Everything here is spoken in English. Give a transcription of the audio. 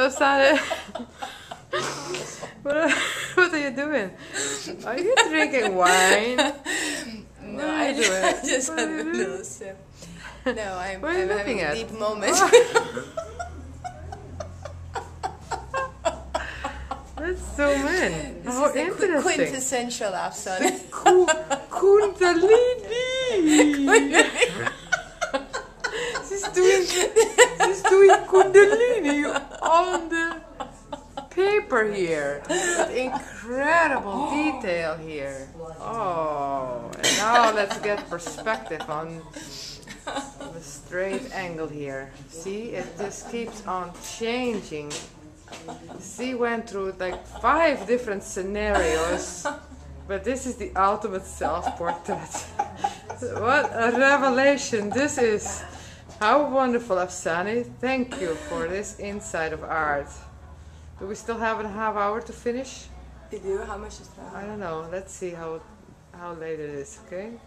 Sally, what are you doing? Are you drinking wine? No, I just had a little sip. No, I'm having a deep moment. Let's zoom in. This How is the interesting. quintessential Afsan. Kundalini. She's doing Kundalini on the paper here. With incredible detail here. Oh, and now let's get perspective on the straight angle here. See, it just keeps on changing. She went through like 5 different scenarios, but this is the ultimate self-portrait. What a revelation this is. How wonderful, Afsani. Thank you for this insight of art. Do we still have a half hour to finish? You do? How much is that? I don't know. Let's see how late it is, okay?